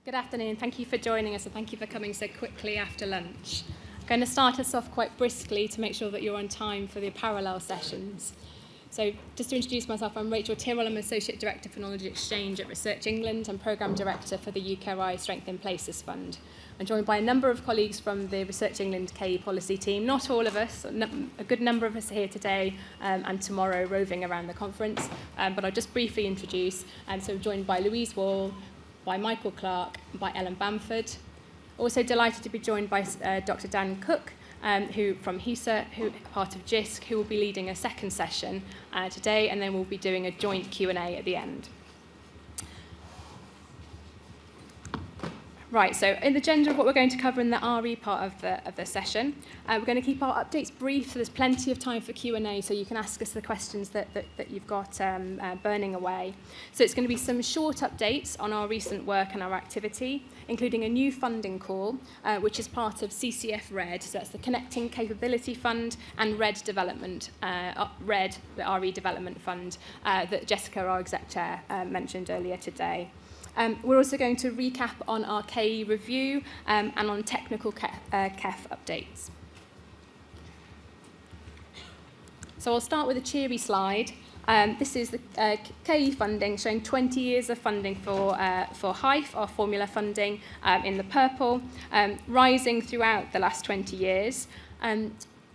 Good afternoon. Thank you for joining us and thank you for coming so quickly after lunch. I'm going to start us off quite briskly to make sure that you're on time for the parallel sessions. So just to introduce myself, I'm Rachel Tyrrell. I'm Associate Director for Knowledge Exchange at Research England and Programme Director for the UKRI Strength in Places Fund. I'm joined by a number of colleagues from the Research England KE policy team, not all of us, a good number of us are here today and tomorrow roving around the conference, but I'll just briefly introduce. So I'm joined by Louise Wall, by Michael Clark, and by Ellen Bamford. Also delighted to be joined by Dr. Dan Cook, who from HESA, who part of Jisc, who will be leading a second session today, and then we'll be doing a joint Q&A at the end. Right, so in the agenda of what we're going to cover in the RE part of the session, we're going to keep our updates brief, so there's plenty of time for Q&A, so you can ask us the questions that you've got burning away. So it's going to be some short updates on our recent work and our activity, including a new funding call, which is part of CCF-RED, so that's the Connecting Capability Fund, and RED Development, RED, the RE Development Fund, that Jessica, our Exec Chair, mentioned earlier today. We're also going to recap on our KE review and on technical KEF updates. So I'll start with a cheery slide. This is the KE funding, showing 20 years of funding for HEIF, our formula funding, in the purple, rising throughout the last 20 years.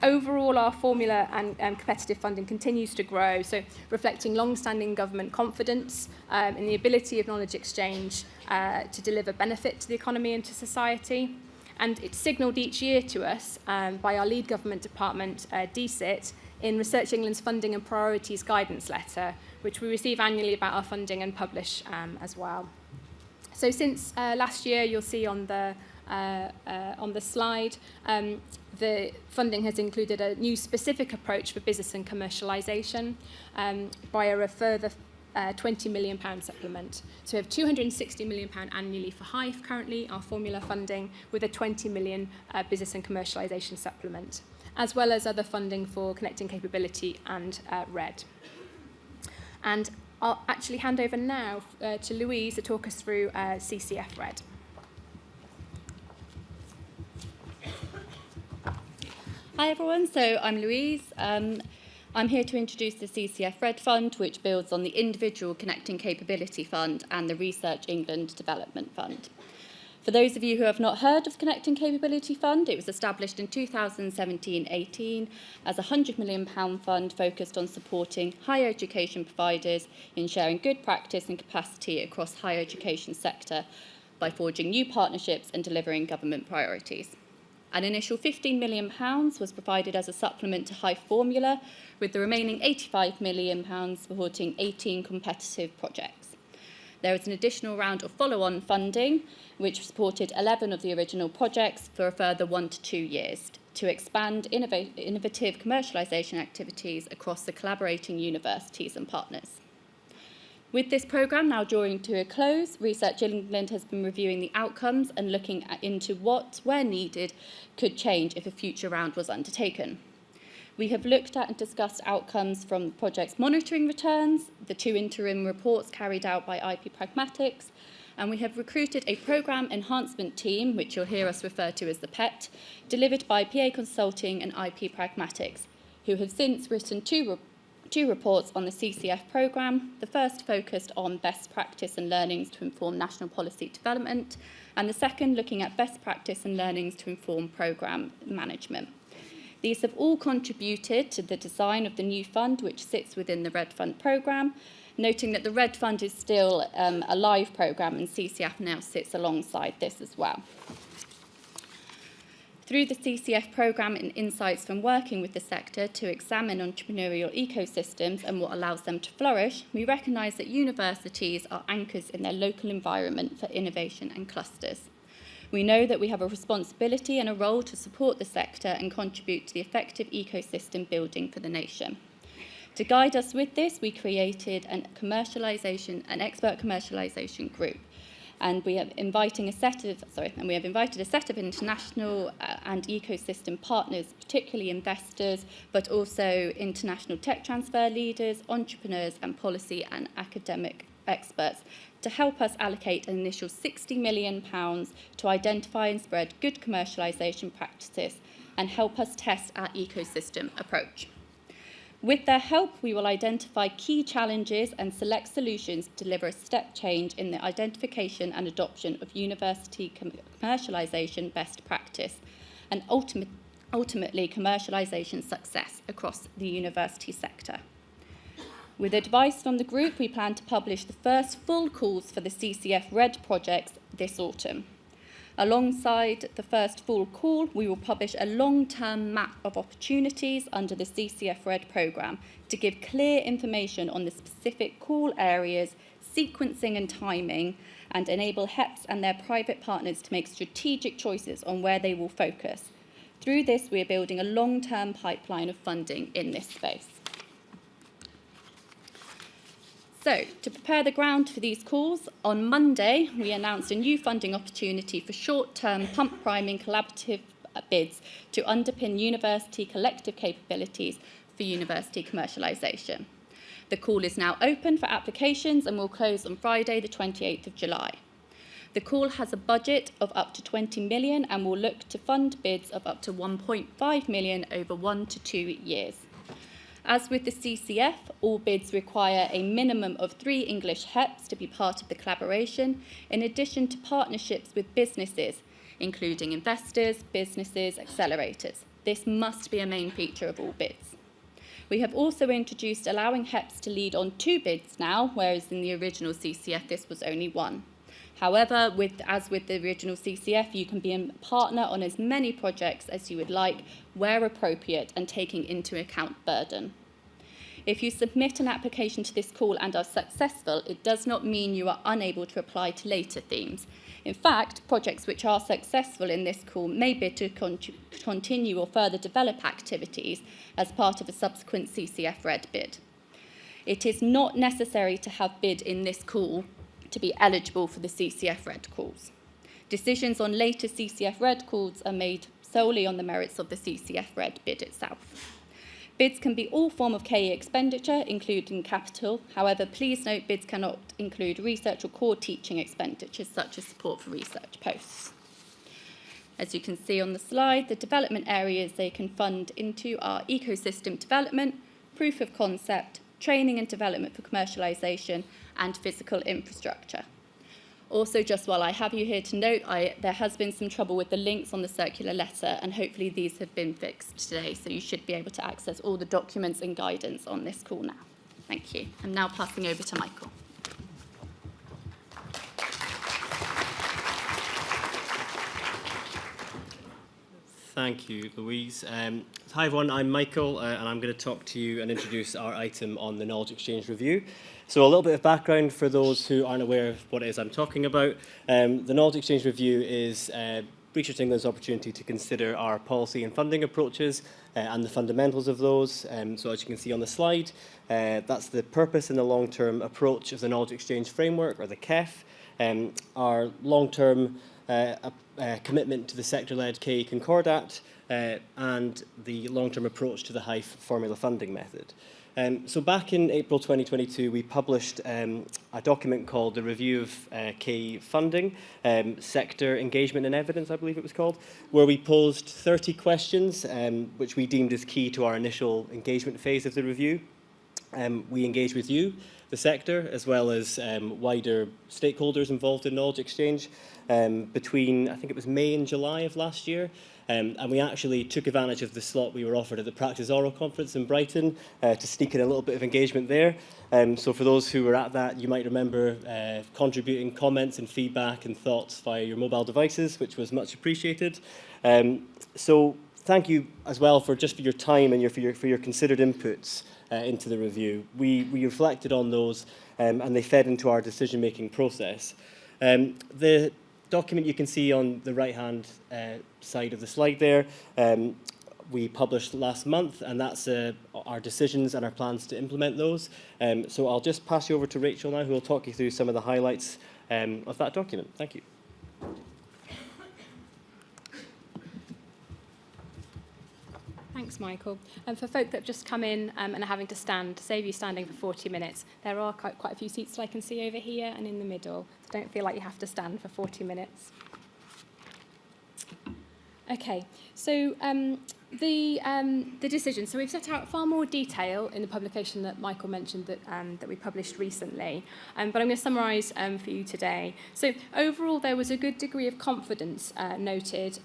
Overall, our formula and competitive funding continues to grow, so reflecting long-standing government confidence in the ability of knowledge exchange to deliver benefit to the economy and to society. And it's signalled each year to us by our lead government department, DSIT, in Research England's Funding and Priorities Guidance Letter, which we receive annually about our funding and publish as well. So since last year, you'll see on the slide, the funding has included a new specific approach for business and commercialisation via a further £20 million supplement. So we have £260 million annually for HEIF currently, our formula funding, with a £20 million business and commercialisation supplement, as well as other funding for Connecting Capability and RED. And I'll actually hand over now to Louise to talk us through CCF-RED. Hi everyone, so I'm Louise. I'm here to introduce the CCF-RED Fund, which builds on the individual Connecting Capability Fund and the Research England Development Fund. For those of you who have not heard of the Connecting Capability Fund, it was established in 2017-18 as a £100 million fund focused on supporting higher education providers in sharing good practice and capacity across the higher education sector by forging new partnerships and delivering government priorities. An initial £15 million was provided as a supplement to HEIF formula, with the remaining £85 million supporting 18 competitive projects. There was an additional round of follow-on funding, which supported 11 of the original projects for a further 1 to 2 years to expand innovative commercialisation activities across the collaborating universities and partners. With this programme now drawing to a close, Research England has been reviewing the outcomes and looking into what, where needed, could change if a future round was undertaken. We have looked at and discussed outcomes from the project's monitoring returns, the 2 interim reports carried out by IP Pragmatics, and we have recruited a programme enhancement team, which you'll hear us refer to as the PET, delivered by PA Consulting and IP Pragmatics, who have since written two reports on the CCF programme, the first focused on best practice and learnings to inform national policy development, and the second looking at best practice and learnings to inform programme management. These have all contributed to the design of the new fund, which sits within the RED Fund programme, noting that the RED Fund is still a live programme and CCF now sits alongside this as well. Through the CCF programme and insights from working with the sector to examine entrepreneurial ecosystems and what allows them to flourish, we recognise that universities are anchors in their local environment for innovation and clusters. We know that we have a responsibility and a role to support the sector and contribute to the effective ecosystem building for the nation. To guide us with this, we created an expert commercialisation group. And we have invited a set of international and ecosystem partners, particularly investors, but also international tech transfer leaders, entrepreneurs, and policy and academic experts to help us allocate an initial £60 million to identify and spread good commercialisation practices and help us test our ecosystem approach. With their help, we will identify key challenges and select solutions to deliver a step change in the identification and adoption of university commercialisation best practice and ultimately commercialisation success across the university sector. With advice from the group, we plan to publish the first full calls for the CCF-RED projects this autumn. Alongside the first full call, we will publish a long-term map of opportunities under the CCF-RED programme to give clear information on the specific call areas, sequencing and timing, and enable HEPs and their private partners to make strategic choices on where they will focus. Through this, we are building a long-term pipeline of funding in this space. So, to prepare the ground for these calls, on Monday we announced a new funding opportunity for short-term pump priming collaborative bids to underpin university collective capabilities for university commercialisation. The call is now open for applications and will close on Friday the 28th of July. The call has a budget of up to 20 million and will look to fund bids of up to 1.5 million over 1 to 2 years. As with the CCF, all bids require a minimum of 3 English HEPs to be part of the collaboration, in addition to partnerships with businesses, including investors, businesses, accelerators. This must be a main feature of all bids. We have also introduced allowing HEPs to lead on 2 bids now, whereas in the original CCF this was only 1. However, as with the original CCF, you can be a partner on as many projects as you would like, where appropriate, and taking into account burden. If you submit an application to this call and are successful, it does not mean you are unable to apply to later themes. In fact, projects which are successful in this call may bid to continue or further develop activities as part of a subsequent CCF-RED bid. It is not necessary to have bid in this call to be eligible for the CCF-RED calls. Decisions on later CCF-RED calls are made solely on the merits of the CCF-RED bid itself. Bids can be all form of KE expenditure, including capital. However, please note bids cannot include research or core teaching expenditures, such as support for research posts. As you can see on the slide, the development areas they can fund into are ecosystem development, proof of concept, training and development for commercialisation, and physical infrastructure. Also, just while I have you here to note, there has been some trouble with the links on the circular letter, and hopefully these have been fixed today, so you should be able to access all the documents and guidance on this call now. Thank you. I'm now passing over to Michael. Thank you, Louise. Hi everyone, I'm Michael, and I'm going to talk to you and introduce our item on the Knowledge Exchange Review. So a little bit of background for those who aren't aware of what it is I'm talking about. The Knowledge Exchange Review is Research England's opportunity to consider our policy and funding approaches and the fundamentals of those. So as you can see on the slide, that's the purpose and the long-term approach of the Knowledge Exchange Framework, or the CEF. Our long-term commitment to the sector-led KE Concordat and the long-term approach to the HEIF formula funding method. So back in April 2022, we published a document called the Review of KE Funding, Sector Engagement and Evidence, I believe it was called, where we posed 30 questions, which we deemed as key to our initial engagement phase of the review. We engaged with you, the sector, as well as wider stakeholders involved in knowledge exchange between, I think it was May and July of last year. And we actually took advantage of the slot we were offered at the Practice Oral Conference in Brighton to sneak in a little bit of engagement there. So for those who were at that, you might remember contributing comments and feedback and thoughts via your mobile devices, which was much appreciated. So thank you as well for your time and for your considered inputs into the review. We reflected on those and they fed into our decision-making process. The document you can see on the right-hand side of the slide there, we published last month, and that's our decisions and our plans to implement those. So I'll just pass you over to Rachel now, who will talk you through some of the highlights of that document. Thank you. Thanks, Michael. And for folk that have just come in and are having to stand, to save you standing for 40 minutes, there are quite a few seats that I can see over here and in the middle. So don't feel like you have to stand for 40 minutes. Okay, so the decision. So we've set out far more detail in the publication that Michael mentioned that we published recently, but I'm going to summarise for you today. So overall, there was a good degree of confidence noted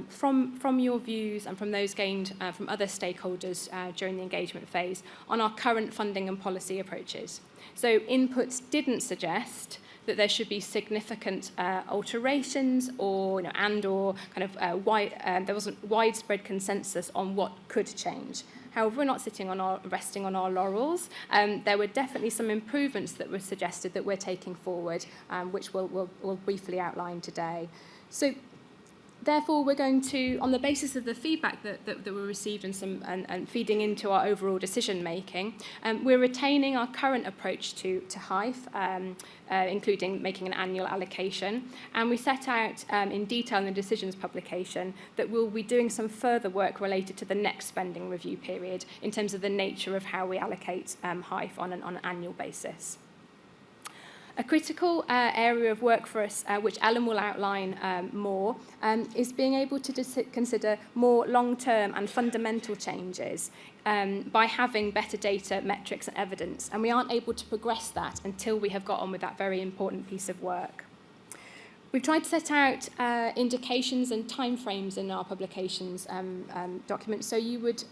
from your views and from those gained from other stakeholders during the engagement phase on our current funding and policy approaches. So inputs didn't suggest that there should be significant alterations or, or kind of there wasn't widespread consensus on what could change. However, we're not resting on our laurels. There were definitely some improvements that were suggested that we're taking forward, which we'll briefly outline today. So, therefore, we're going to, on the basis of the feedback that we received and feeding into our overall decision making, we're retaining our current approach to HEIF, including making an annual allocation. And we set out in detail in the decisions publication that we'll be doing some further work related to the next spending review period in terms of the nature of how we allocate HEIF on an annual basis. A critical area of work for us, which Ellen will outline more, is being able to consider more long-term and fundamental changes by having better data, metrics and evidence. And we aren't able to progress that until we have got on with that very important piece of work. We've tried to set out indications and timeframes in our publications document so you would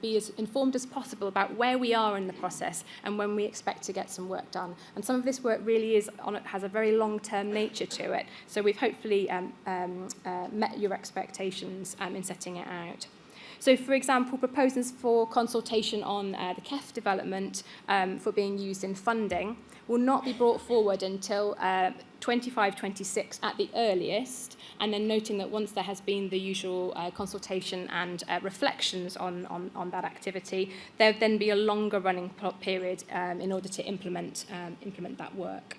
be as informed as possible about where we are in the process and when we expect to get some work done. And some of this work really has a very long-term nature to it, so we've hopefully met your expectations in setting it out. So, for example, proposals for consultation on the CEF development for being used in funding will not be brought forward until 25-26 at the earliest, and then noting that once there has been the usual consultation and reflections on that activity, there would then be a longer running period in order to implement that work.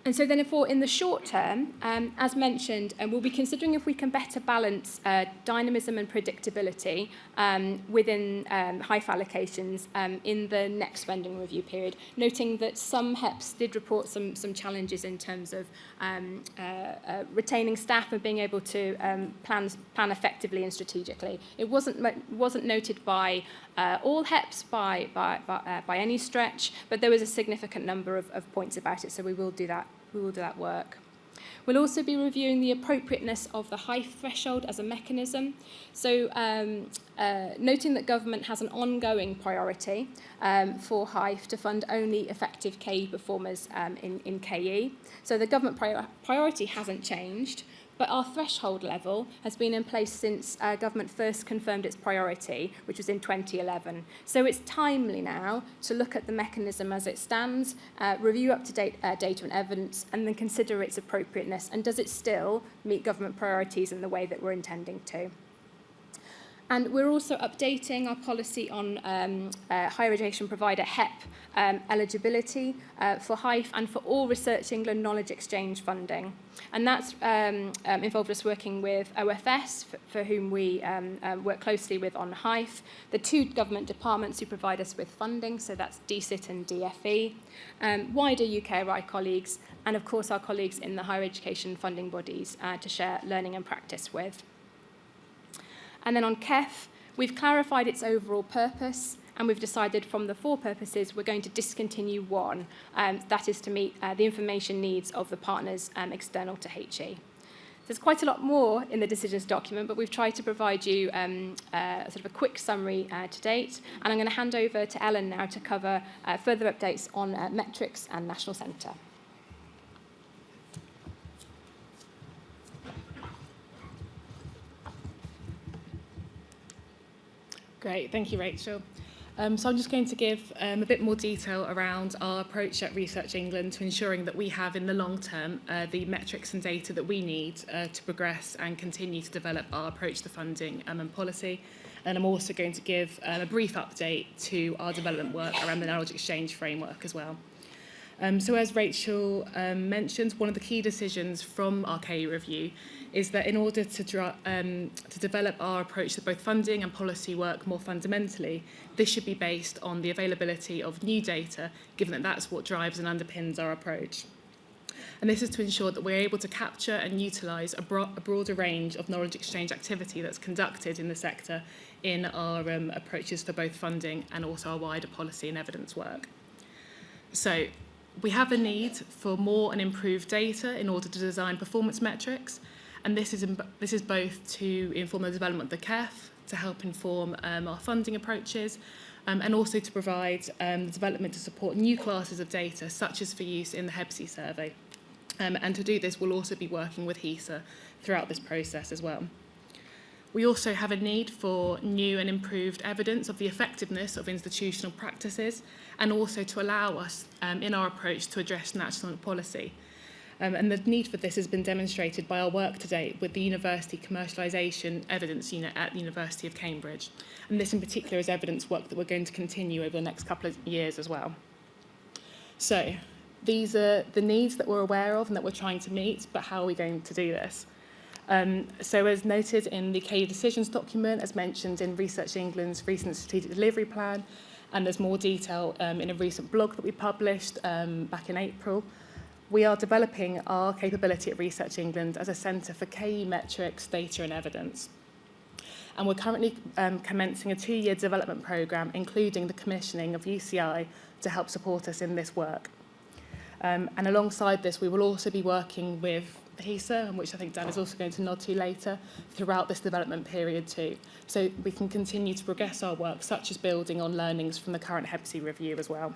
And so then in the short term, as mentioned, we'll be considering if we can better balance dynamism and predictability within HEIF allocations in the next spending review period, noting that some HEPs did report some challenges in terms of retaining staff and being able to plan effectively and strategically. It wasn't noted by all HEPs by any stretch, but there was a significant number of points about it, so we will do that. We will do that work. We'll also be reviewing the appropriateness of the HEIF threshold as a mechanism. So noting that government has an ongoing priority for HEIF to fund only effective KE performers in KE. So the government priority hasn't changed, but our threshold level has been in place since government first confirmed its priority, which was in 2011. So it's timely now to look at the mechanism as it stands, review up-to-date data and evidence, and then consider its appropriateness. And does it still meet government priorities in the way that we're intending to? And we're also updating our policy on higher education provider HEP eligibility for HEIF and for all Research England knowledge exchange funding. And that's involved us working with OFS, for whom we work closely with on HEIF, the two government departments who provide us with funding, so that's DSIT and DFE, wider UKRI colleagues, and of course our colleagues in the higher education funding bodies to share learning and practice with. And then on CEF, we've clarified its overall purpose, and we've decided from the 4 purposes we're going to discontinue one, that is to meet the information needs of the partners external to HE. There's quite a lot more in the decisions document, but we've tried to provide you sort of a quick summary to date, and I'm going to hand over to Ellen now to cover further updates on metrics and National Centre. Great, thank you, Rachel. So I'm just going to give a bit more detail around our approach at Research England to ensuring that we have in the long term the metrics and data that we need to progress and continue to develop our approach to funding and policy. And I'm also going to give a brief update to our development work around the knowledge exchange framework as well. So as Rachel mentioned, one of the key decisions from our KE review is that in order to develop our approach to both funding and policy work more fundamentally, this should be based on the availability of new data, given that that's what drives and underpins our approach. And this is to ensure that we're able to capture and utilise a broader range of knowledge exchange activity that's conducted in the sector in our approaches for both funding and also our wider policy and evidence work. So we have a need for more and improved data in order to design performance metrics, and this is both to inform the development of the CEF, to help inform our funding approaches, and also to provide the development to support new classes of data, such as for use in the HEBCIS survey. And to do this, we'll also be working with HESA throughout this process as well. We also have a need for new and improved evidence of the effectiveness of institutional practices, and also to allow us in our approach to address national policy. And the need for this has been demonstrated by our work to date with the University Commercialisation Evidence Unit at the University of Cambridge. And this in particular is evidence work that we're going to continue over the next couple of years as well. So these are the needs that we're aware of and that we're trying to meet, but how are we going to do this? So as noted in the KE decisions document, as mentioned in Research England's recent strategic delivery plan, and there's more detail in a recent blog that we published back in April, we are developing our capability at Research England as a centre for KE metrics, data and evidence. And we're currently commencing a 2-year development programme, including the commissioning of UCI to help support us in this work. And alongside this, we will also be working with HESA, which I think Dan is also going to nod to later, throughout this development period too. So we can continue to progress our work, such as building on learnings from the current HEBCIS review as well.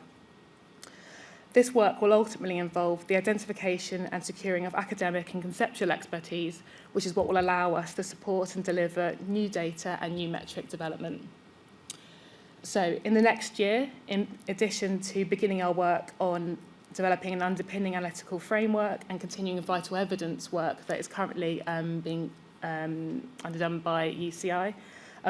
This work will ultimately involve the identification and securing of academic and conceptual expertise, which is what will allow us to support and deliver new data and new metric development. So in the next year, in addition to beginning our work on developing an underpinning analytical framework and continuing vital evidence work that is currently being underdone by UCI,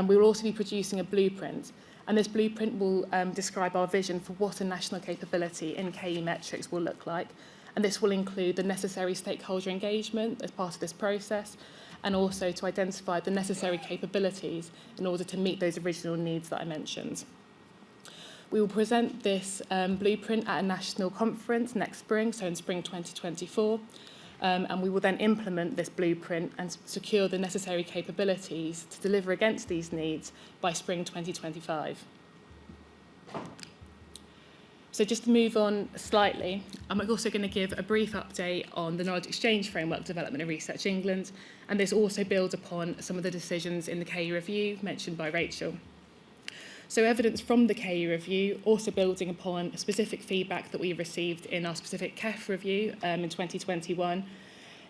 we will also be producing a blueprint. And this blueprint will describe our vision for what a national capability in KE metrics will look like. And this will include the necessary stakeholder engagement as part of this process, and also to identify the necessary capabilities in order to meet those original needs that I mentioned. We will present this blueprint at a national conference next spring, so in spring 2024, and we will then implement this blueprint and secure the necessary capabilities to deliver against these needs by spring 2025. So just to move on slightly, I'm also going to give a brief update on the Knowledge Exchange Framework development in Research England, and this also builds upon some of the decisions in the KE review mentioned by Rachel. So evidence from the KE review, also building upon specific feedback that we received in our specific CEF review in 2021,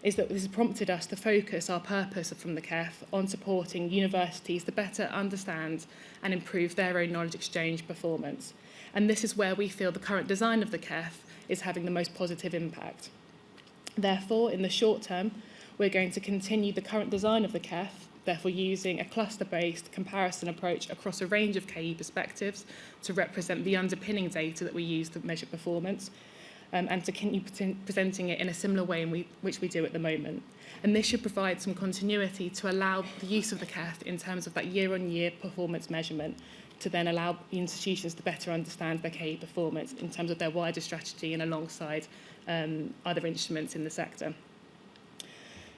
is that this has prompted us to focus our purpose from the CEF on supporting universities to better understand and improve their own knowledge exchange performance. And this is where we feel the current design of the CEF is having the most positive impact. Therefore, in the short term, we're going to continue the current design of the CEF, therefore using a cluster-based comparison approach across a range of KE perspectives to represent the underpinning data that we use to measure performance, and to continue presenting it in a similar way in which we do at the moment. And this should provide some continuity to allow the use of the CEF in terms of that year-on-year performance measurement, to then allow the institutions to better understand their KE performance in terms of their wider strategy and alongside other instruments in the sector.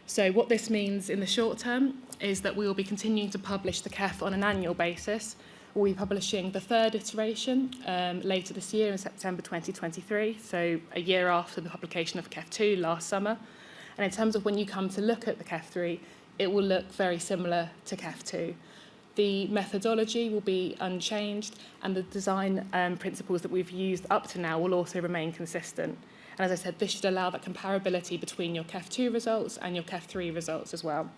So what this means in the short term is that we will be continuing to publish the CEF on an annual basis. We'll be publishing the third iteration later this year in September 2023, so a year after the publication of CEF 2 last summer. And in terms of when you come to look at the CEF 3, it will look very similar to CEF 2. The methodology will be unchanged, and the design principles that we've used up to now will also remain consistent. And as I said, this should allow that comparability between your CEF 2 results and your CEF 3 results as well.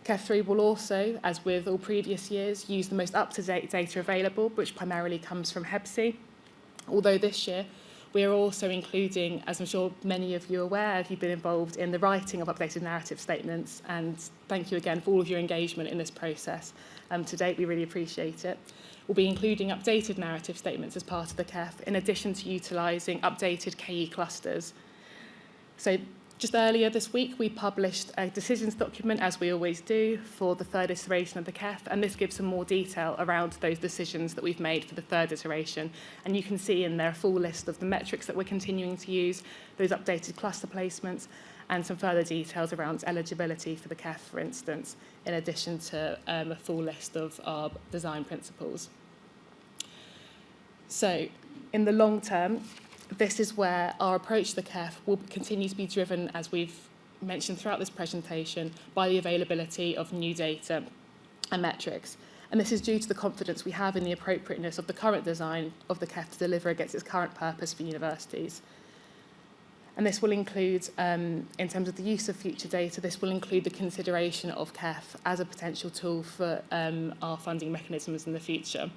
CEF 3 will also, as with all previous years, use the most up-to-date data available, which primarily comes from HEBCIS. Although this year, we are also including, as I'm sure many of you are aware, if you've been involved in the writing of updated narrative statements, and thank you again for all of your engagement in this process. To date, we really appreciate it. will be including updated narrative statements as part of the CEF, in addition to utilising updated KE clusters. So just earlier this week, we published a decisions document, as we always do, for the third iteration of the CEF, and this gives some more detail around those decisions that we've made for the third iteration. And you can see in there a full list of the metrics that we're continuing to use, those updated cluster placements, and some further details around eligibility for the CEF, for instance, in addition to a full list of our design principles. So, in the long term, this is where our approach to the CEF will continue to be driven, as we've mentioned throughout this presentation, by the availability of new data and metrics. And this is due to the confidence we have in the appropriateness of the current design of the CEF to deliver against its current purpose for universities. And this will include, in terms of the use of future data, this will include the consideration of CEF as a potential tool for our funding mechanisms in the future.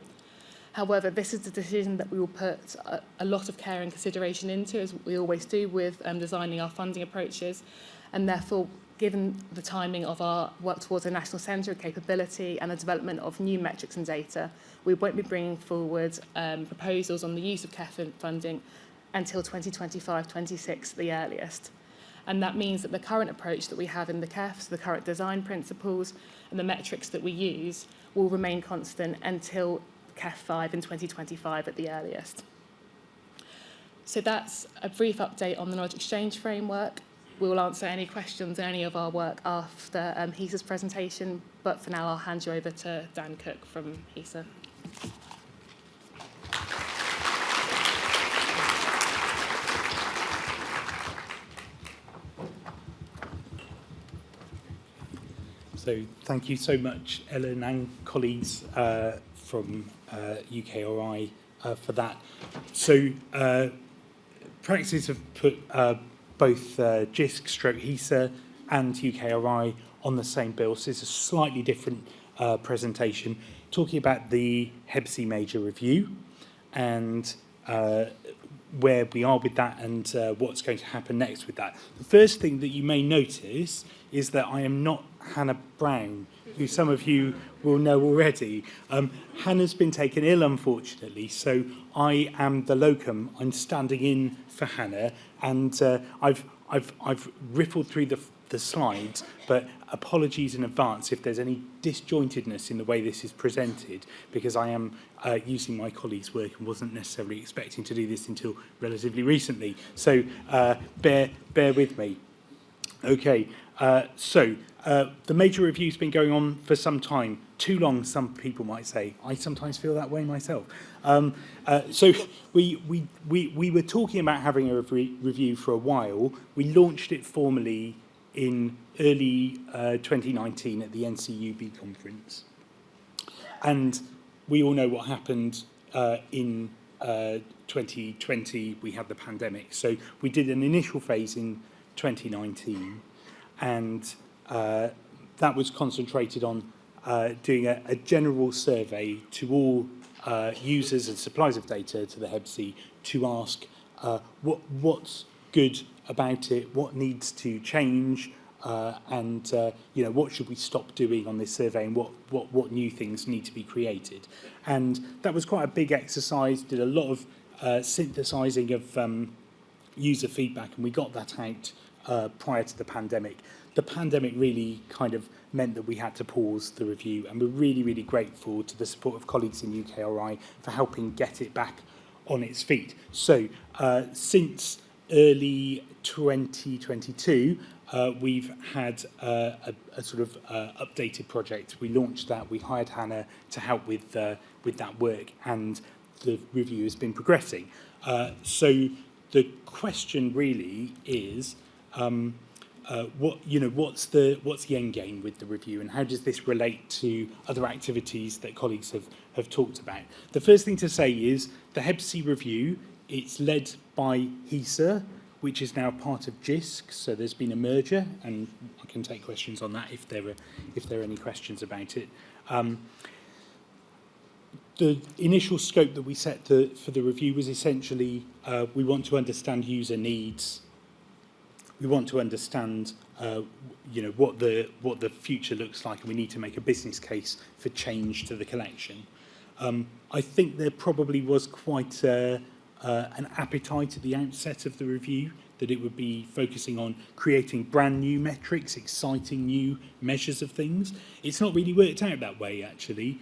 However, this is a decision that we will put a lot of care and consideration into, as we always do with designing our funding approaches, and therefore, given the timing of our work towards a national centre of capability and the development of new metrics and data, we won't be bringing forward proposals on the use of CEF funding until 2025-26 the earliest. And that means that the current approach that we have in the CEF, so the current design principles and the metrics that we use, will remain constant until CEF 5 in 2025 at the earliest. So that's a brief update on the knowledge exchange framework. We will answer any questions on any of our work after HESA's presentation, but for now I'll hand you over to Dan Cook from HESA. So thank you so much, Ellen and colleagues from UKRI for that. So Praxis have put both Jisc, HESA and UKRI on the same bill. So it's a slightly different presentation, talking about the HEBCIS major review and where we are with that and what's going to happen next with that. The first thing that you may notice is that I am not Hannah Brown, who some of you will know already. Hannah's been taken ill, unfortunately, so I am the locum. I'm standing in for Hannah, and I've riffled through the slides, but apologies in advance if there's any disjointedness in the way this is presented, because I am using my colleagues' work and wasn't necessarily expecting to do this until relatively recently. So bear with me. Okay, so the major review's been going on for some time. Too long, some people might say. I sometimes feel that way myself. So we were talking about having a review for a while. We launched it formally in early 2019 at the NCUB conference. And we all know what happened in 2020. We had the pandemic. So we did an initial phase in 2019, and that was concentrated on doing a general survey to all users and suppliers of data to the HEBCIS to ask what's good about it, what needs to change, and you know, what should we stop doing on this survey, and what new things need to be created. And that was quite a big exercise. Did a lot of synthesizing of user feedback, and we got that out prior to the pandemic. The pandemic really kind of meant that we had to pause the review, and we're really, really grateful to the support of colleagues in UKRI for helping get it back on its feet. So since early 2022, we've had a sort of updated project. We launched that. We hired Hannah to help with that work, and the review has been progressing. So the question really is, what's the end game with the review, and how does this relate to other activities that colleagues have talked about? The first thing to say is the HEBCIS review. It's led by HESA, which is now part of Jisc. So there's been a merger, and I can take questions on that if there are any questions about it. The initial scope that we set for the review was essentially we want to understand user needs. We want to understand, what the future looks like, and we need to make a business case for change to the collection. I think there probably was quite an appetite at the outset of the review that it would be focusing on creating brand new metrics, exciting new measures of things. It's not really worked out that way, actually.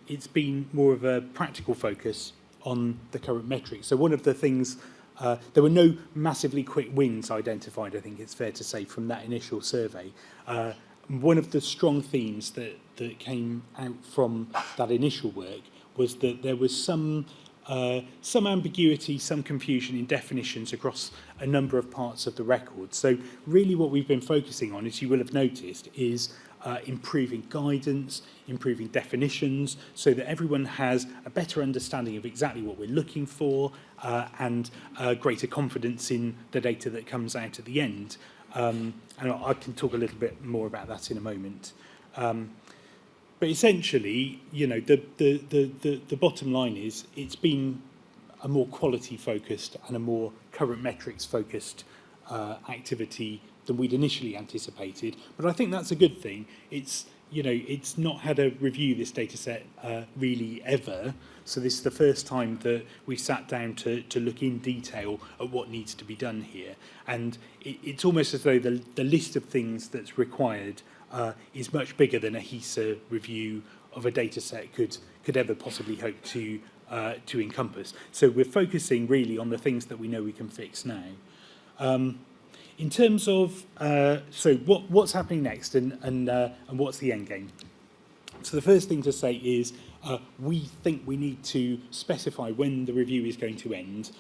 It's been more of a practical focus on the current metrics. So one of the things, there were no massively quick wins identified, I think it's fair to say, from that initial survey. One of the strong themes that came out from that initial work was that there was some ambiguity, some confusion in definitions across a number of parts of the record. So really what we've been focusing on, as you will have noticed, is improving guidance, improving definitions, so that everyone has a better understanding of exactly what we're looking for and greater confidence in the data that comes out at the end. And I can talk a little bit more about that in a moment. But essentially, you know, the bottom line is it's been a more quality-focused and a more current metrics-focused activity than we'd initially anticipated. But I think that's a good thing. It's, you know, it's not had a review, this data set, really ever. So this is the first time that we've sat down to look in detail at what needs to be done here. And it's almost as though the list of things that's required is much bigger than a HESA review of a data set could ever possibly hope to encompass. So we're focusing really on the things that we know we can fix now. In terms of so what's happening next and what's the end game? So the first thing to say is we think we need to specify when the review is going to end.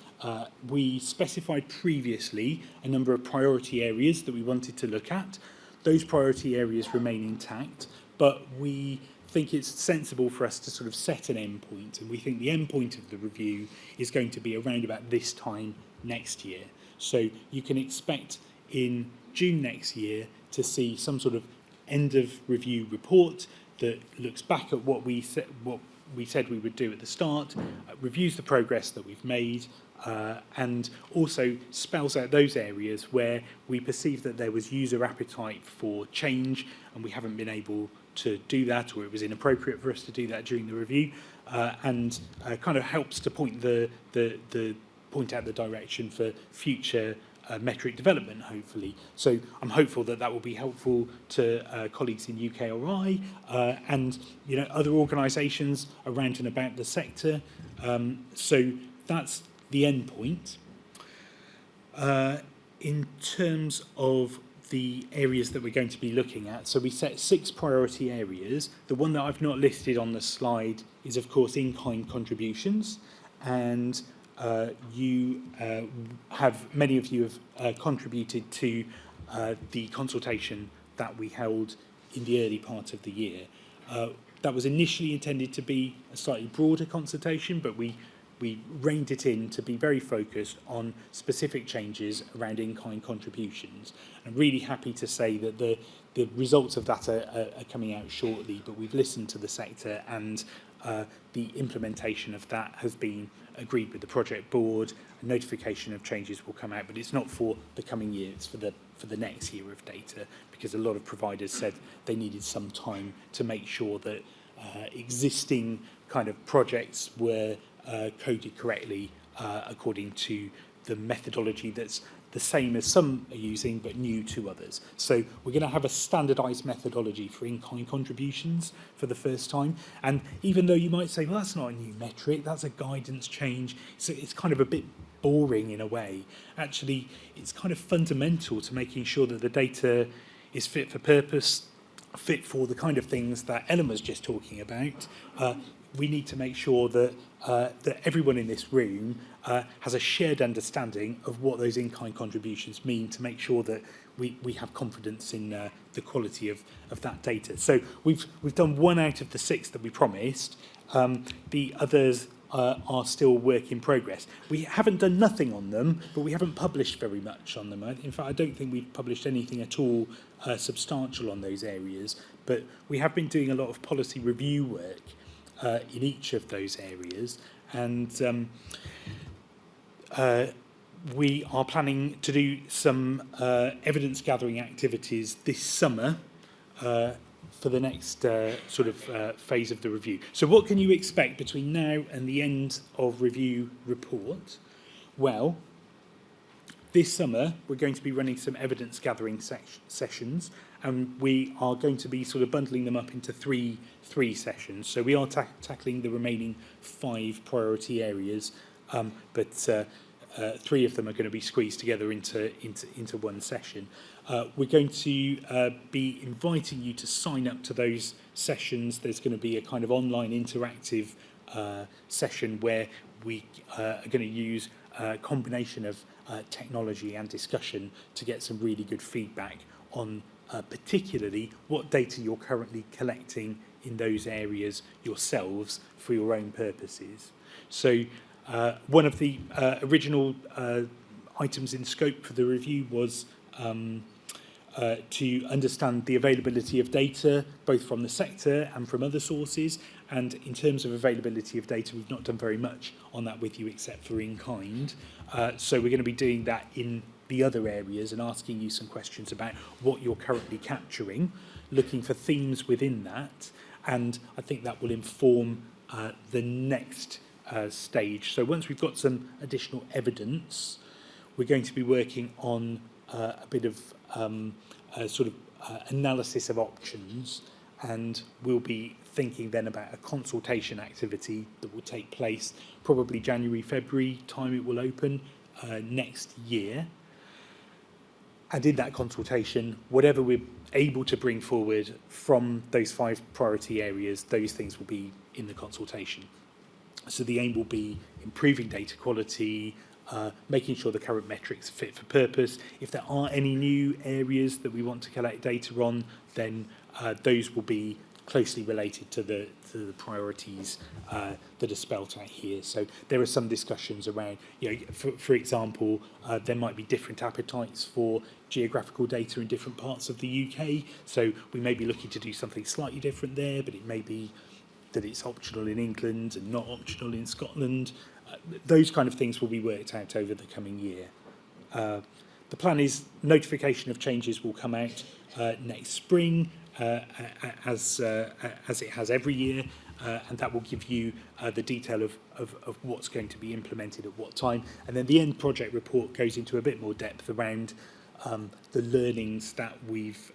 We specified previously a number of priority areas that we wanted to look at. Those priority areas remain intact, but we think it's sensible for us to sort of set an end point, and we think the end point of the review is going to be around about this time next year. So you can expect in June next year to see some sort of end of review report that looks back at what we said we would do at the start, reviews the progress that we've made, and also spells out those areas where we perceive that there was user appetite for change and we haven't been able to do that, or it was inappropriate for us to do that during the review, and kind of helps to point out the direction for future metric development, hopefully. So I'm hopeful that that will be helpful to colleagues in UKRI and, you know, other organisations around and about the sector. So that's the end point. In terms of the areas that we're going to be looking at, so we set 6 priority areas. The one that I've not listed on the slide is, of course, in-kind contributions, and many of you have contributed to the consultation that we held in the early part of the year. That was initially intended to be a slightly broader consultation, but we reined it in to be very focused on specific changes around in-kind contributions. I'm really happy to say that the results of that are coming out shortly, but we've listened to the sector, and the implementation of that has been agreed with the project board. A notification of changes will come out, but it's not for the coming year, it's for the next year of data, because a lot of providers said they needed some time to make sure that existing kind of projects were coded correctly according to the methodology that's the same as some are using but new to others. So we're going to have a standardised methodology for in-kind contributions for the first time. And even though you might say, well, that's not a new metric, that's a guidance change, so it's kind of a bit boring in a way. Actually, it's kind of fundamental to making sure that the data is fit for purpose, fit for the kind of things that Ellen was just talking about. We need to make sure that that everyone in this room has a shared understanding of what those in-kind contributions mean, to make sure that we have confidence in the quality of that data. So we've done 1 out of the 6 that we promised. The others are still work in progress. We haven't done nothing on them, but we haven't published very much on them. In fact, I don't think we've published anything at all substantial on those areas, but we have been doing a lot of policy review work in each of those areas, and we are planning to do some evidence gathering activities this summer for the next phase of the review. So what can you expect between now and the end of review report? Well, this summer we're going to be running some evidence gathering sessions, and we are going to be sort of bundling them up into three sessions. So we are tackling the remaining 5 priority areas, but 3 of them are going to be squeezed together into one session. We're going to be inviting you to sign up to those sessions. There's going to be a kind of online interactive session where we are going to use a combination of technology and discussion to get some really good feedback on particularly what data you're currently collecting in those areas yourselves for your own purposes. So one of the original items in scope for the review was to understand the availability of data, both from the sector and from other sources. And in terms of availability of data, we've not done very much on that with you except for in kind. So we're going to be doing that in the other areas and asking you some questions about what you're currently capturing, looking for themes within that. And I think that will inform the next stage. So once we've got some additional evidence, we're going to be working on a bit of analysis of options, and we'll be thinking then about a consultation activity that will take place probably January, February time it will open next year. And in that consultation, whatever we're able to bring forward from those 5 priority areas, those things will be in the consultation. So the aim will be improving data quality, making sure the current metrics are fit for purpose. If there are any new areas that we want to collect data on, then those will be closely related to the priorities that are spelt out here. So there are some discussions around, for example, there might be different appetites for geographical data in different parts of the UK. So we may be looking to do something slightly different there, but it may be that it's optional in England and not optional in Scotland. Those kind of things will be worked out over the coming year. The plan is notification of changes will come out next spring, as it has every year, and that will give you the detail of what's going to be implemented at what time. And then the end project report goes into a bit more depth around the learnings that we've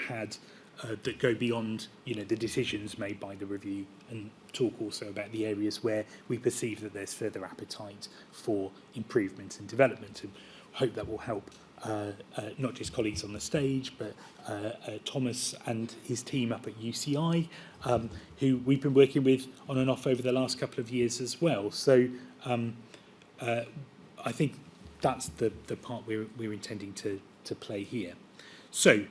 had that go beyond, the decisions made by the review, and talk also about the areas where we perceive that there's further appetite for improvement and development. And hope that will help not just colleagues on the stage, but Thomas and his team up at UCI, who we've been working with on and off over the last couple of years as well. So I think that's the part we're intending to play here. So,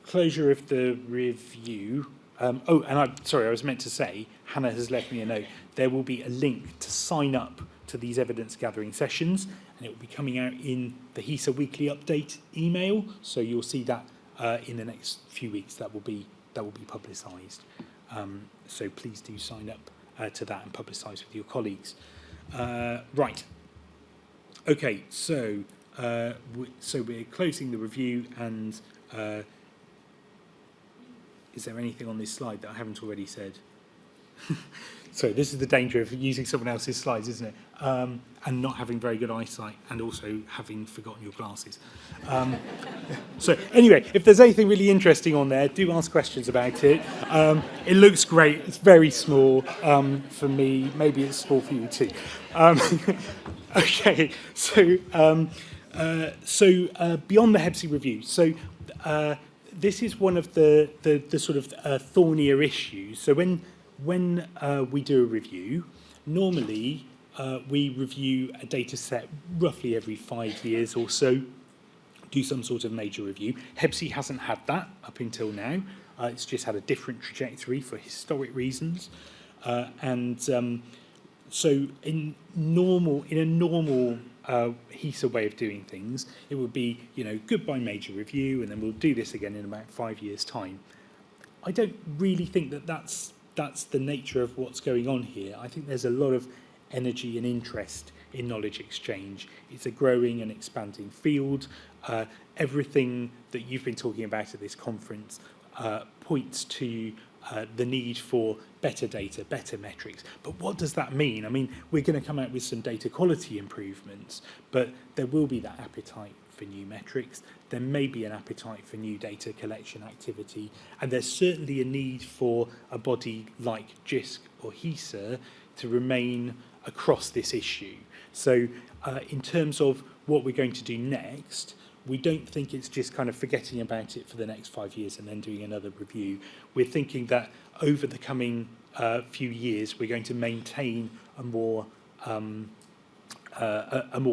closure of the review. And I was meant to say, Hannah has left me a note. There will be a link to sign up to these evidence gathering sessions, and it will be coming out in the HESA weekly update email. So you'll see that in the next few weeks. That will be publicised. So please do sign up to that and publicise with your colleagues. Right. Okay. So we're closing the review, and is there anything on this slide that I haven't already said? So this is the danger of using someone else's slides, isn't it? And not having very good eyesight, and also having forgotten your glasses. So anyway, if there's anything really interesting on there, do ask questions about it. It looks great. It's very small for me. Maybe it's small for you too. Okay. So beyond the HEBCIS review. So this is one of the sort of thornier issues. So when we do a review, normally we review a data set roughly every 5 years or so, do some sort of major review. HEBCIS hasn't had that up until now. It's just had a different trajectory for historic reasons. So in a normal HESA way of doing things, it would be, goodbye major review, and then we'll do this again in about 5 years' time. I don't really think that that's the nature of what's going on here. I think there's a lot of energy and interest in knowledge exchange. It's a growing and expanding field. Everything that you've been talking about at this conference points to the need for better data, better metrics. But what does that mean? I mean, we're going to come out with some data quality improvements, but there will be that appetite for new metrics. There may be an appetite for new data collection activity, and there's certainly a need for a body like Jisc or HESA to remain across this issue. So in terms of what we're going to do next, we don't think it's just kind of forgetting about it for the next 5 years and then doing another review. We're thinking that over the coming few years, we're going to maintain a more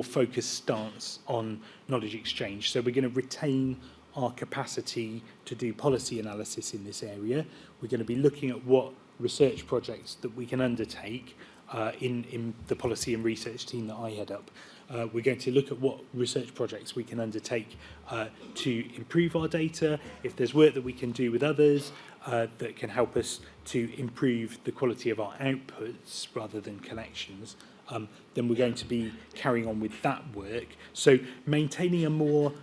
focused stance on knowledge exchange. So we're going to retain our capacity to do policy analysis in this area. We're going to be looking at what research projects that we can undertake in the policy and research team that I head up. We're going to look at what research projects we can undertake to improve our data. If there's work that we can do with others that can help us to improve the quality of our outputs rather than collections, then we're going to be carrying on with that work. So maintaining a more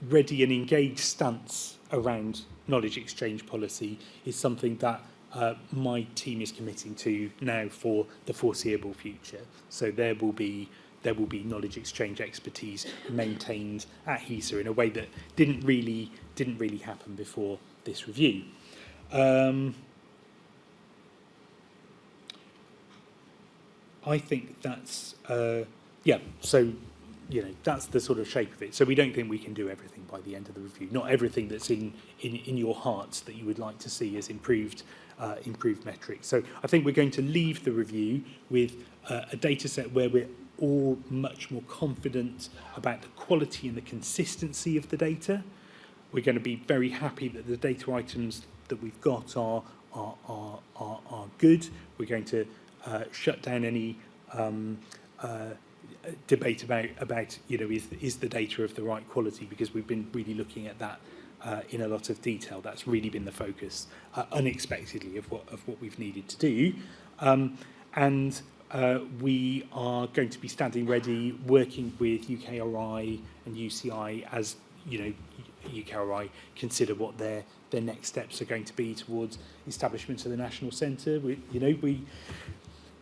ready and engaged stance around knowledge exchange policy is something that my team is committing to now for the foreseeable future. So there will be knowledge exchange expertise maintained at HESA in a way that didn't really happen before this review. I think that's so that's the sort of shape of it. So we don't think we can do everything by the end of the review. Not everything that's in your hearts that you would like to see as improved metrics. So I think we're going to leave the review with a data set where we're all much more confident about the quality and the consistency of the data. We're going to be very happy that the data items that we've got are good. We're going to shut down any debate about is the data of the right quality, because we've been really looking at that in a lot of detail. That's really been the focus, unexpectedly, of what we've needed to do. And we are going to be standing ready, working with UKRI and UCI as UKRI consider what their next steps are going to be towards establishment of the national centre.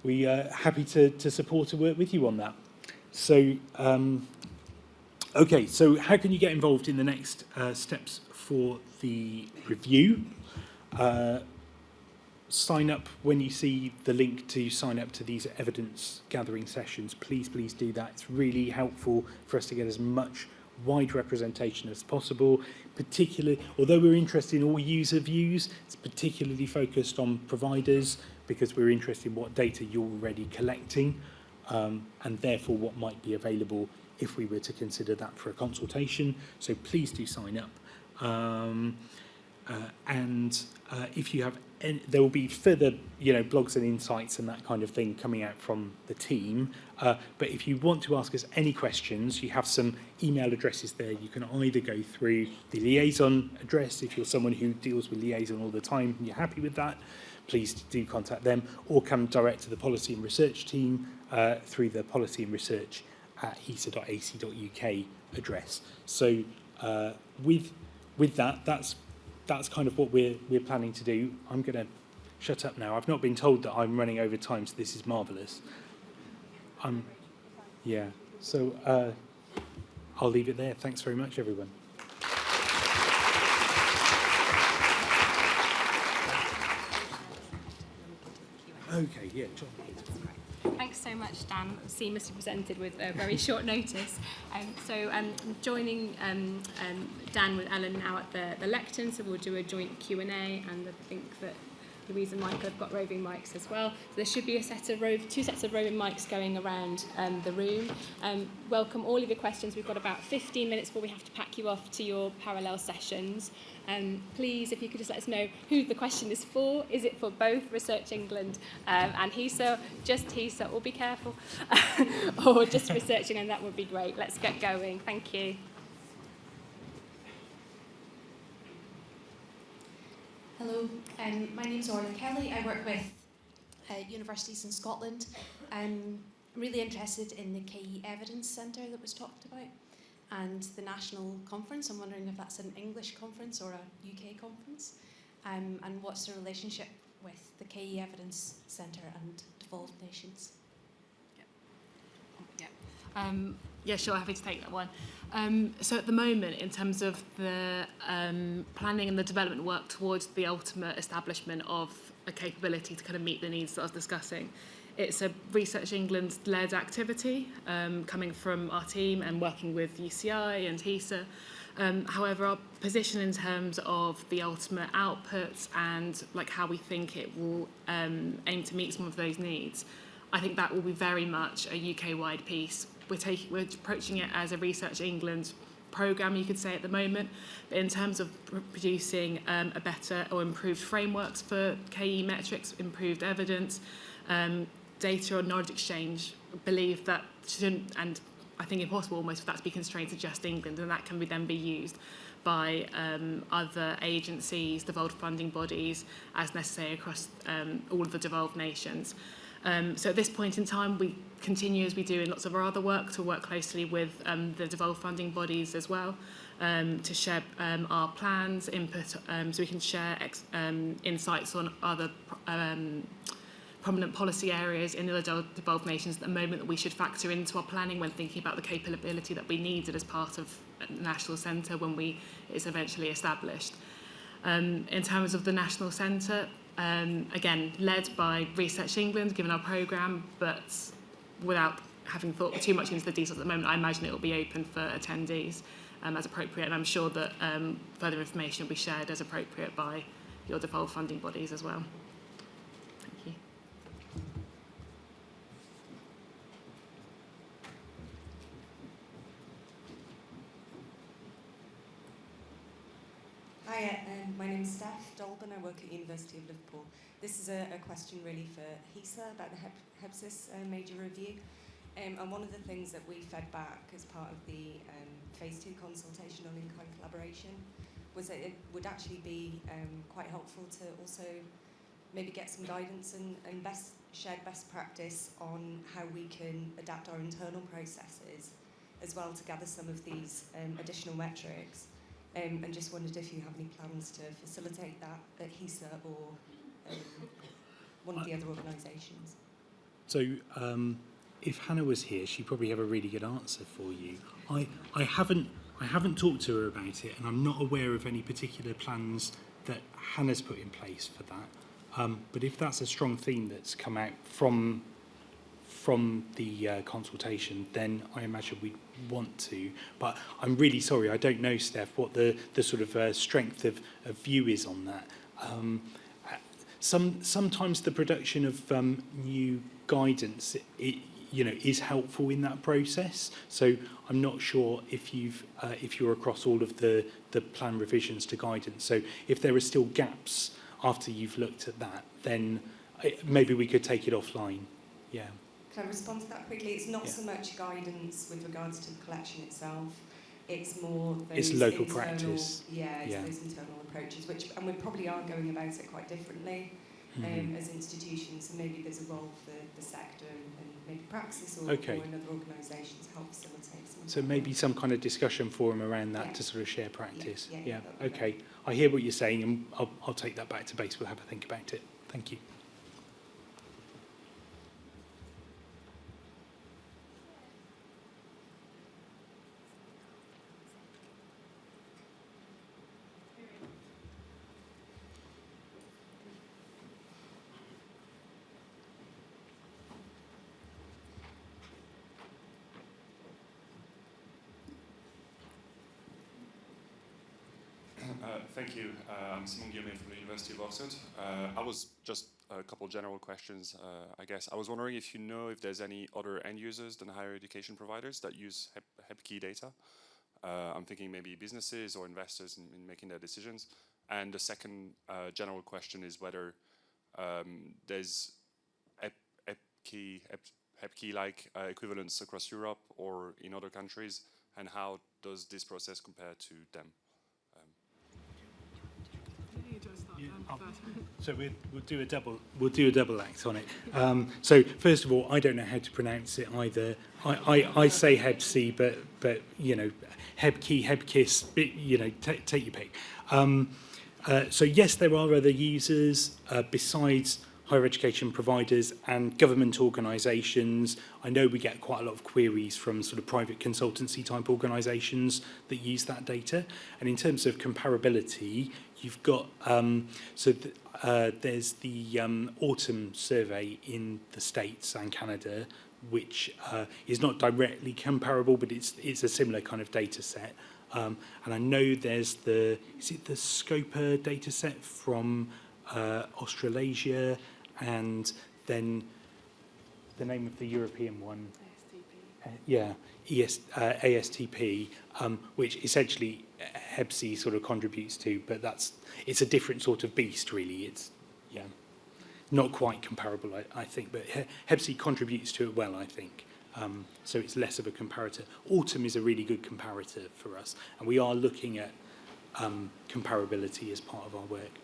We are happy to support and work with you on that. So, okay, so how can you get involved in the next steps for the review? Sign up when you see the link to sign up to these evidence gathering sessions. Please do that. It's really helpful for us to get as much wide representation as possible, particularly, although we're interested in all user views, it's particularly focused on providers because we're interested in what data you're already collecting, and therefore what might be available if we were to consider that for a consultation. So please do sign up. And if you have there will be further blogs and insights and that kind of thing coming out from the team, but if you want to ask us any questions, you have some email addresses there. You can either go through the liaison address if you're someone who deals with liaison all the time and you're happy with that, please do contact them, or come direct to the policy and research team through the policy and research at hesa.ac.uk address. So with that, that's kind of what we're planning to do. I'm going to shut up now. I've not been told that I'm running over time, so this is marvellous. Yeah, so I'll leave it there. Thanks very much, everyone. Okay, yeah, John. Thanks so much, Dan. Seamlessly presented with a very short notice. Joining Dan with Ellen now at the lectern, so we'll do a joint Q&A, and I think that Louise and Michael have got roving mics as well. So there should be two sets of roving mics going around the room. Welcome all of your questions. We've got about 15 minutes before we have to pack you off to your parallel sessions. Please, if you could just let us know who the question is for. Is it for both Research England and HESA, just HESA, or be careful, or just Research England? That would be great. Let's get going. Thank you. Hello, my name's Orla Kelly. I work with universities in Scotland. I'm really interested in the KE Evidence Centre that was talked about, and the national conference. I'm wondering if that's an English conference or a UK conference, and what's the relationship with the KE Evidence Centre and devolved nations? Yeah, sure, happy to take that one. So at the moment, in terms of the planning and the development work towards the ultimate establishment of a capability to kind of meet the needs that I was discussing, it's a Research England-led activity coming from our team and working with UCI and HESA. However, our position in terms of the ultimate outputs and like how we think it will aim to meet some of those needs, I think that will be very much a UK-wide piece. We're approaching it as a Research England programme, you could say, at the moment. But in terms of producing a better or improved frameworks for KE metrics, improved evidence, data or knowledge exchange, believe that shouldn't, and I think impossible almost for that to be constrained to just England, and that can then be used by other agencies, devolved funding bodies, as necessary across all of the devolved nations. So at this point in time, we continue, as we do in lots of our other work, to work closely with the devolved funding bodies as well, to share our plans, input, so we can share insights on other prominent policy areas in the devolved nations at the moment that we should factor into our planning when thinking about the capability that we needed as part of the National Centre when it's eventually established. In terms of the National Centre, again, led by Research England, given our programme, but without having thought too much into the details at the moment, I imagine it will be open for attendees as appropriate, and I'm sure that further information will be shared as appropriate by your devolved funding bodies as well. Thank you. Hi, my name's Steph Dolben. I work at University of Liverpool. This is a question really for HESA about the HEBCIS major review. And one of the things that we fed back as part of the phase 2 consultation on in-kind collaboration was that it would actually be quite helpful to also maybe get some guidance and shared best practice on how we can adapt our internal processes as well to gather some of these additional metrics. And just wondered if you have any plans to facilitate that at HESA or one of the other organisations. So if Hannah was here, she'd probably have a really good answer for you. I haven't talked to her about it, and I'm not aware of any particular plans that Hannah's put in place for that. But if that's a strong theme that's come out from the consultation, then I imagine we'd want to. But I'm really sorry, I don't know, Steph, what the sort of strength of view is on that. Sometimes the production of new guidance, is helpful in that process. So I'm not sure if you're across all of the plan revisions to guidance. So if there are still gaps after you've looked at that, then maybe we could take it offline. Yeah. Can I respond to that quickly? It's not so much guidance with regards to the collection itself. It's more those it's local internal, practice. Those internal approaches, and we probably are going about it quite differently as institutions. So maybe there's a role for the sector and maybe praxis or another organisation to help facilitate some. So maybe some kind of discussion forum around that to sort of share practice. Yeah. Okay. I hear what you're saying, and I'll take that back to base. We'll have a think about it. Thank you. Thank you. I'm Simon Guillemette from the University of Oxford. I was just a couple general questions, I guess. I was wondering if you know if there's any other end users than higher education providers that use HEBCI data. I'm thinking maybe businesses or investors in making their decisions. And the second general question is whether there's HEBCI-like equivalents across Europe or in other countries, and how does this process compare to them? So we'll do a double act on it. So first of all, I don't know how to pronounce it either. I say HEBCI, but HEBCI, HEBCIS, you know, take your pick. So yes, there are other users besides higher education providers and government organisations. I know we get quite a lot of queries from sort of private consultancy type organisations that use that data. And in terms of comparability, you've got, there's the autumn survey in the States and Canada, which is not directly comparable, but it's a similar kind of data set. And I know there's is it the Scopa data set from Australasia, and then the name of the European one, ASTP, which essentially HEBCI sort of contributes to, but it's a different sort of beast, really. It's not quite comparable, I think, but HEBCI contributes to it well, I think. So it's less of a comparator. Autumn is a really good comparator for us, and we are looking at comparability as part of our work.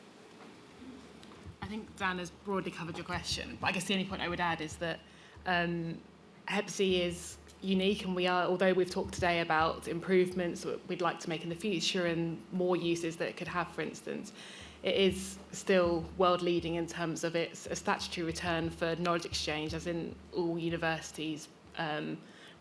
I think Dan has broadly covered your question, but I guess the only point I would add is that HEBCI is unique, and we are, although we've talked today about improvements that we'd like to make in the future and more uses that it could have, for instance, it is still world leading in terms of its a statutory return for knowledge exchange, as in all universities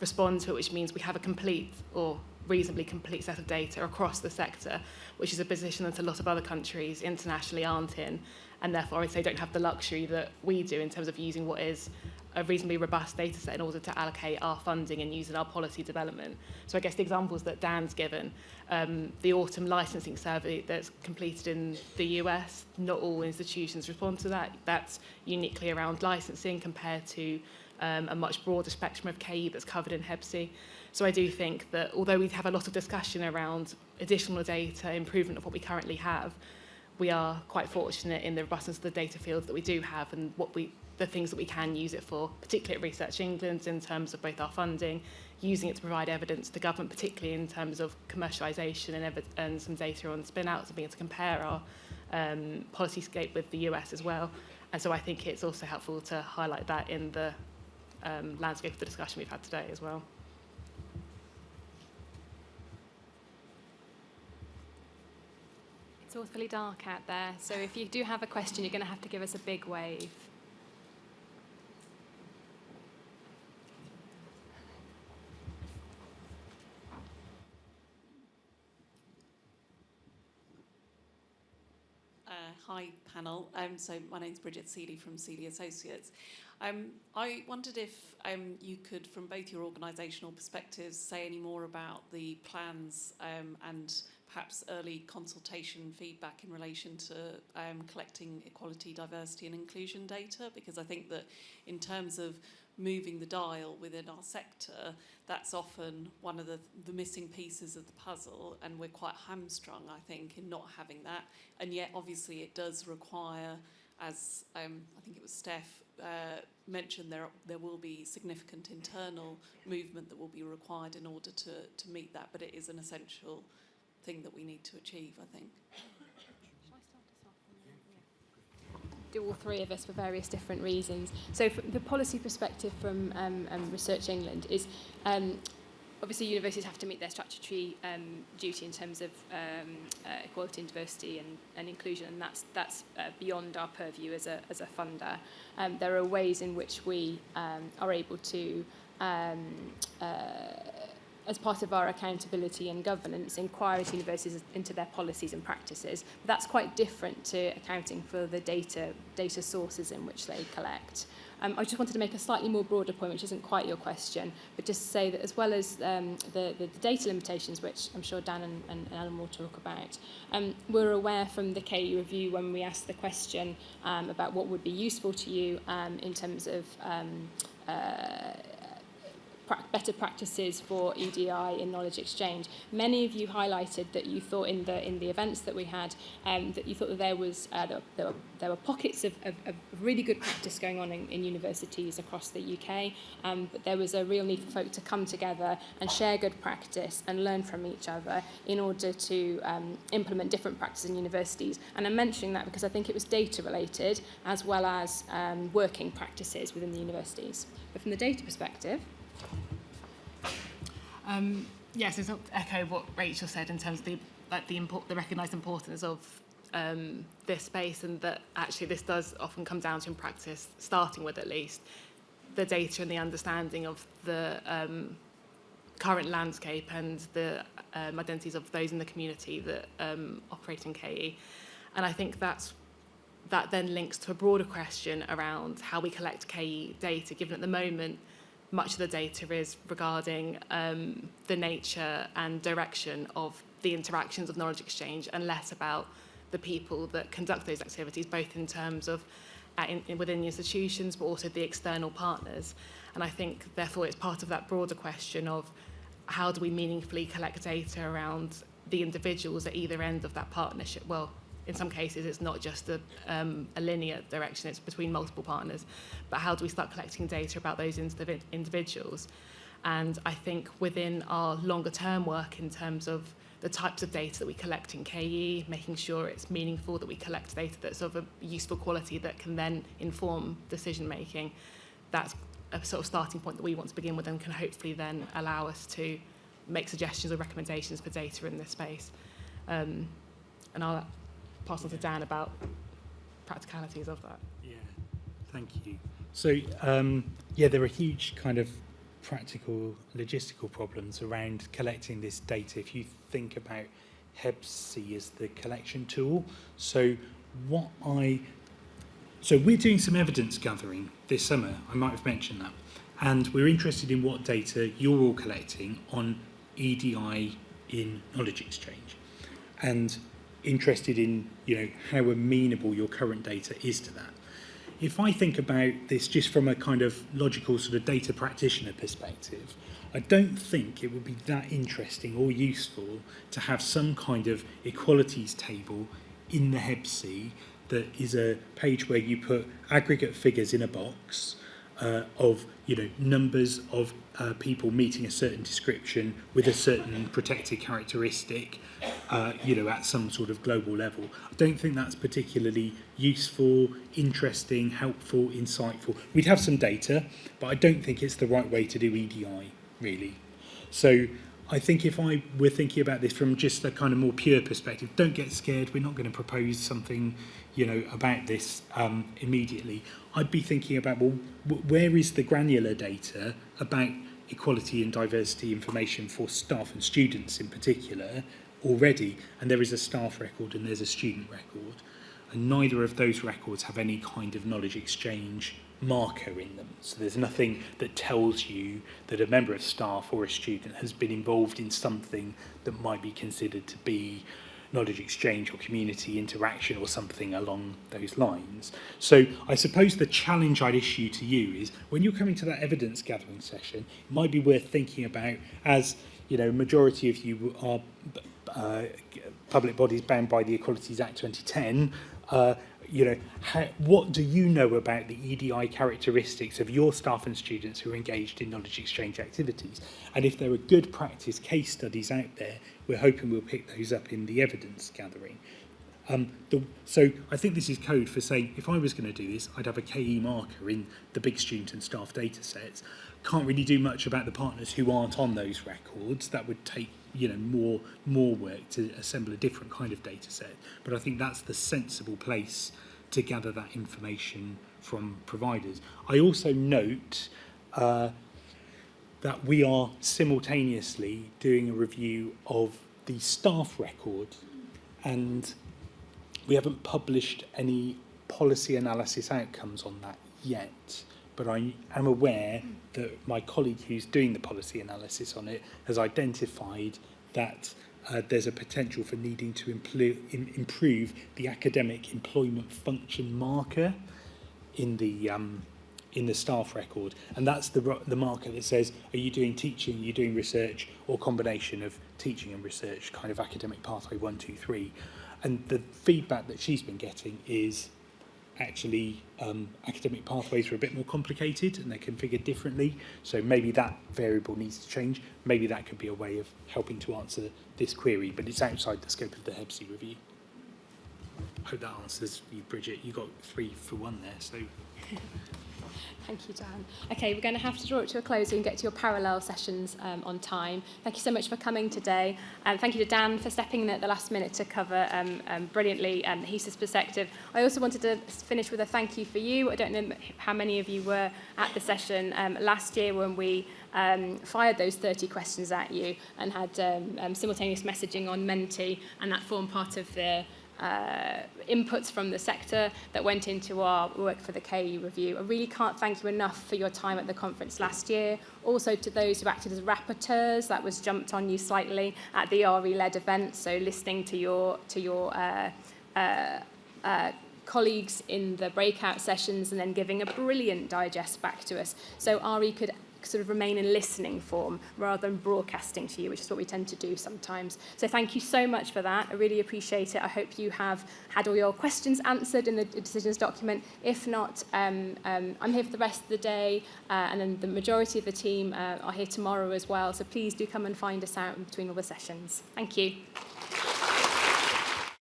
respond to it, which means we have a complete or reasonably complete set of data across the sector, which is a position that a lot of other countries internationally aren't in, and therefore I'd say don't have the luxury that we do in terms of using what is a reasonably robust data set in order to allocate our funding and use in our policy development. So I guess the examples that Dan's given, the autumn licensing survey that's completed in the US, not all institutions respond to that. That's uniquely around licensing compared to a much broader spectrum of KE that's covered in HEBCI. So I do think that although we have a lot of discussion around additional data, improvement of what we currently have, we are quite fortunate in the robustness of the data fields that we do have and the things that we can use it for, particularly at Research England in terms of both our funding, using it to provide evidence to government, particularly in terms of commercialisation and some data on spin-outs and being able to compare our policy scape with the US as well. And so I think it's also helpful to highlight that in the landscape of the discussion we've had today as well. It's awfully dark out there, so if you do have a question, you're going to have to give us a big wave. Hi, panel. So my name's Bridget Seeley from Seeley Associates. I wondered if you could, from both your organisational perspectives, say any more about the plans and perhaps early consultation feedback in relation to collecting equality, diversity and inclusion data, because I think that in terms of moving the dial within our sector, that's often one of the missing pieces of the puzzle, and we're quite hamstrung, I think, in not having that. And yet, obviously, it does require, as I think it was Steph mentioned, there will be significant internal movement that will be required in order to meet that, but it is an essential thing that we need to achieve, I think. Do all three of us for various different reasons. So from the policy perspective from Research England is obviously universities have to meet their statutory duty in terms of equality and diversity and inclusion, and that's beyond our purview as a funder. There are ways in which we are able to as part of our accountability and governance, inquire at universities into their policies and practices. But that's quite different to accounting for the data sources in which they collect. I just wanted to make a slightly more broader point, which isn't quite your question, but just to say that as well as the data limitations, which I'm sure Dan and Ellen will talk about, we're aware from the KE review when we asked the question about what would be useful to you in terms of better practices for EDI in knowledge exchange. Many of you highlighted that you thought in the events that we had that you thought that there were pockets of really good practice going on in universities across the UK, but there was a real need for folk to come together and share good practice and learn from each other in order to implement different practices in universities. And I'm mentioning that because I think it was data related as well as working practices within the universities. But from the data perspective, Yes, it's to echo what Rachel said in terms of the recognised importance of this space, and that actually this does often come down to, in practice, starting with at least the data and the understanding of the current landscape and the identities of those in the community that operate in KE. And I think that then links to a broader question around how we collect KE data, given at the moment much of the data is regarding the nature and direction of the interactions of knowledge exchange, and less about the people that conduct those activities, both in terms of within the institutions, but also the external partners. And I think, therefore, it's part of that broader question of how do we meaningfully collect data around the individuals at either end of that partnership. Well, in some cases, it's not just a linear direction, it's between multiple partners. But how do we start collecting data about those individuals? And I think within our longer term work in terms of the types of data that we collect in KE, making sure it's meaningful, that we collect data that's of a useful quality that can then inform decision making, that's a sort of starting point that we want to begin with, and can hopefully then allow us to make suggestions or recommendations for data in this space. And I'll pass on to Dan about practicalities of that. Yeah, thank you. So, yeah, there are huge kind of practical, logistical problems around collecting this data. If you think about HEBCIS as the collection tool, so we're doing some evidence gathering this summer, I might have mentioned that, and we're interested in what data you're all collecting on EDI in knowledge exchange, and interested in, how amenable your current data is to that. If I think about this just from a kind of logical sort of data practitioner perspective, I don't think it would be that interesting or useful to have some kind of equalities table in the HEBC that is a page where you put aggregate figures in a box of numbers of people meeting a certain description with a certain protected characteristic, at some sort of global level. I don't think that's particularly useful, interesting, helpful, insightful. We'd have some data, but I don't think it's the right way to do EDI, really. So I think if I were thinking about this from just a kind of more pure perspective, don't get scared, we're not going to propose something, about this immediately. I'd be thinking about, well, where is the granular data about equality and diversity information for staff and students in particular already? And there is a staff record and there's a student record, and neither of those records have any kind of knowledge exchange marker in them. So there's nothing that tells you that a member of staff or a student has been involved in something that might be considered to be knowledge exchange or community interaction or something along those lines. So I suppose the challenge I'd issue to you is, when you're coming to that evidence gathering session, it might be worth thinking about, as majority of you are public bodies bound by the Equalities Act 2010, what do you know about the EDI characteristics of your staff and students who are engaged in knowledge exchange activities? And if there are good practice case studies out there, we're hoping we'll pick those up in the evidence gathering. So I think this is code for saying, if I was going to do this, I'd have a KE marker in the big student and staff data sets. Can't really do much about the partners who aren't on those records. That would take more work to assemble a different kind of data set. But I think that's the sensible place to gather that information from providers. I also note that we are simultaneously doing a review of the staff record, and we haven't published any policy analysis outcomes on that yet. But I am aware that my colleague who's doing the policy analysis on it has identified that there's a potential for needing to improve the academic employment function marker in the staff record, and that's the marker that says, are you doing teaching, are you doing research, or combination of teaching and research, kind of academic pathway 1, 2, 3. And the feedback that she's been getting is actually academic pathways are a bit more complicated and they're configured differently, so maybe that variable needs to change. Maybe that could be a way of helping to answer this query, but it's outside the scope of the HEBC review. I hope that answers you, Bridget. You got 3 for 1 there, so. Thank you, Dan. Okay, we're going to have to draw it to a close and get to your parallel sessions on time. Thank you so much for coming today. And thank you to Dan for stepping in at the last minute to cover brilliantly the HESA's perspective. I also wanted to finish with a thank you for you. I don't know how many of you were at the session last year when we fired those 30 questions at you and had simultaneous messaging on Menti, and that formed part of the inputs from the sector that went into our work for the KE review. I really can't thank you enough for your time at the conference last year. Also to those who acted as rapporteurs, that was jumped on you slightly at the RE-led event, so listening to your colleagues in the breakout sessions and then giving a brilliant digest back to us. So RE could sort of remain in listening form rather than broadcasting to you, which is what we tend to do sometimes. So thank you so much for that. I really appreciate it. I hope you have had all your questions answered in the decisions document. If not, I'm here for the rest of the day, and then the majority of the team are here tomorrow as well. So please do come and find us out in between all the sessions. Thank you.